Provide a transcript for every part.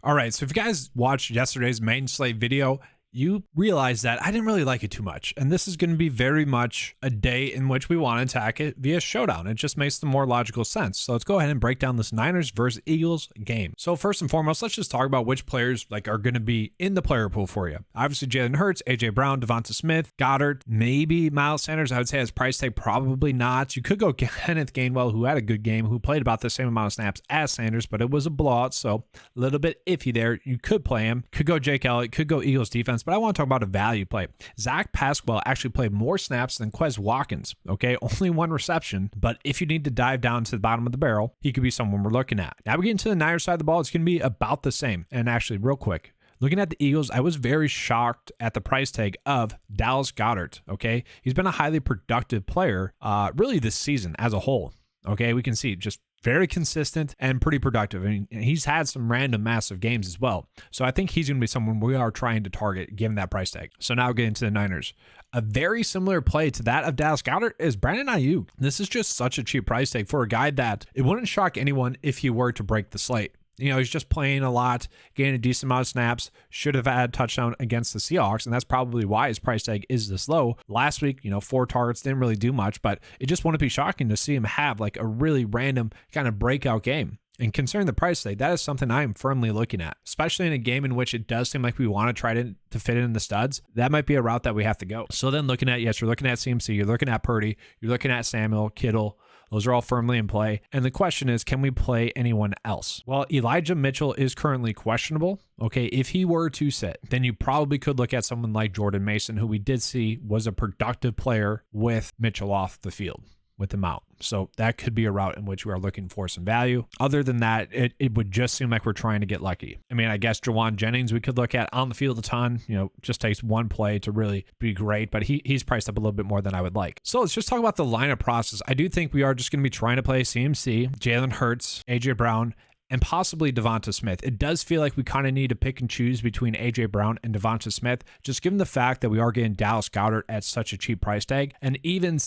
All right, so if you guys watched yesterday's main slate video, you realize that I didn't really like it too much. And this is going to be very much a day in which we want to attack it via Showdown. It just makes the more logical sense. So let's go ahead and break down this Niners versus Eagles game. So first and foremost, let's just talk about which players are going to be in the player pool for you. Obviously, Jalen Hurts, AJ Brown, Devonta Smith, Goddard, maybe Miles Sanders. I would say his price tag, probably not. You could go Kenneth Gainwell, who had a good game, who played about the same amount of snaps as Sanders, but it was a blowout. So a little bit iffy there. You could play him. Could go Jake Elliott, could go Eagles defense. But I want to talk about a value play. Zach Pasquale actually played more snaps than Quez Watkins. Okay, only one reception, but if you need to dive down to the bottom of the barrel, he could be someone we're looking at. Now we get into the Niners side of the ball. It's going to be about the same. And actually, real quick, looking at the Eagles, I was very shocked at the price tag of Dallas Goedert. Okay, he's been a highly productive player, really this season as a whole. Okay, we can see just very consistent and pretty productive. I mean, he's had some random massive games as well. So I think he's going to be someone we are trying to target given that price tag. So now getting to the Niners. A very similar play to that of Dallas Goedert is Brandon Ayuk. This is just such a cheap price tag for a guy that it wouldn't shock anyone if he were to break the slate. You know, he's just playing a lot, getting a decent amount of snaps, should have had a touchdown against the Seahawks, and that's probably why his price tag is this low. Last week, 4 targets, didn't really do much, but it just wouldn't be shocking to see him have a really random kind of breakout game. And concerning the price tag, that is something I am firmly looking at, especially in a game in which it does seem like we want to try to fit in the studs. That might be a route that we have to go. So then you're looking at CMC, you're looking at Purdy, you're looking at Samuel, Kittle. Those are all firmly in play. And the question is, can we play anyone else? Well, Elijah Mitchell is currently questionable. Okay, if he were to sit, then you probably could look at someone like Jordan Mason, who we did see was a productive player with Mitchell off the field, with him out. So that could be a route in which we are looking for some value. Other than that, it would just seem like we're trying to get lucky. I mean, I guess Jawan Jennings we could look at on the field a ton. Just takes one play to really be great, but he's priced up a little bit more than I would like. So let's just talk about the lineup process. I do think we are just going to be trying to play CMC, Jalen Hurts, AJ Brown, and possibly Devonta Smith. It does feel like we kind of need to pick and choose between AJ Brown and Devonta Smith, just given the fact that we are getting Dallas Goedert at such a cheap price tag, and even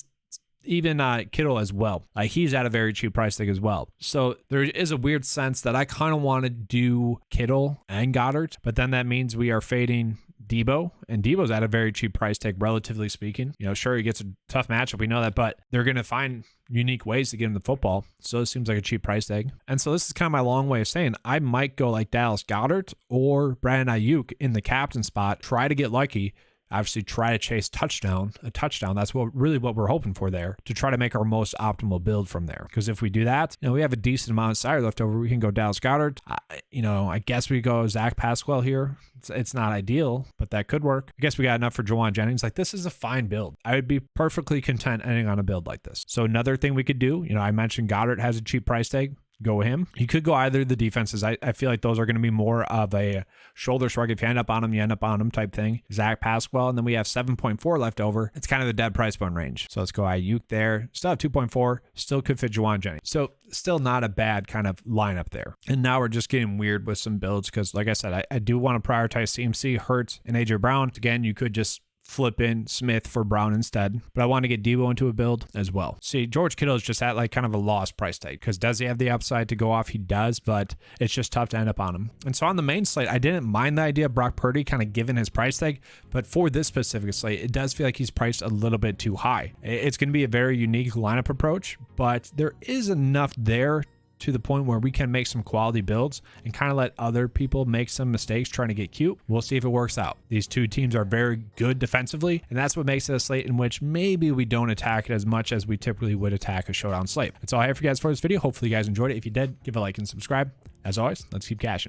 Kittle as well. He's at a very cheap price tag as well. So there is a weird sense that I kind of want to do Kittle and Goddard, but then that means we are fading Debo, and Debo's at a very cheap price tag, relatively speaking. Sure, he gets a tough matchup, we know that, but they're going to find unique ways to get him the football. So it seems like a cheap price tag. And so this is kind of my long way of saying I might go like Dallas Goedert or Brandon Ayuk in the captain spot, try to get lucky. Obviously, try to chase a touchdown. That's what we're hoping for there, to try to make our most optimal build from there. Because if we do that, we have a decent amount of salary left over. We can go Dallas Goedert. I guess we go Zach Pasquale here. It's not ideal, but that could work. I guess we got enough for Jawan Jennings. This is a fine build. I would be perfectly content ending on a build like this. So another thing we could do, I mentioned Goddard has a cheap price tag. Go him. You could go either of the defenses. I feel like those are going to be more of a shoulder shrug. If you end up on them, you end up on them type thing. Zach Pasquale, and then we have 7.4 left over. It's kind of the dead price point range. So let's go Ayuk there. Still have 2.4. Still could fit Jawan Jennings. So still not a bad kind of lineup there. And now we're just getting weird with some builds because, like I said, I do want to prioritize CMC, Hurts, and AJ Brown. Again, you could just flip in Smith for Brown instead, but I want to get Debo into a build as well. See, George Kittle is just at kind of a lost price tag because does he have the upside to go off? He does, but it's just tough to end up on him. And so on the main slate, I didn't mind the idea of Brock Purdy kind of given his price tag, but for this specific slate, it does feel like he's priced a little bit too high. It's going to be a very unique lineup approach, but there is enough there to the point where we can make some quality builds and kind of let other people make some mistakes trying to get cute. We'll see if it works out. These two teams are very good defensively, and that's what makes it a slate in which maybe we don't attack it as much as we typically would attack a Showdown slate. That's all I have for you guys for this video. Hopefully you guys enjoyed it. If you did, give a like and subscribe. As always, let's keep cashing.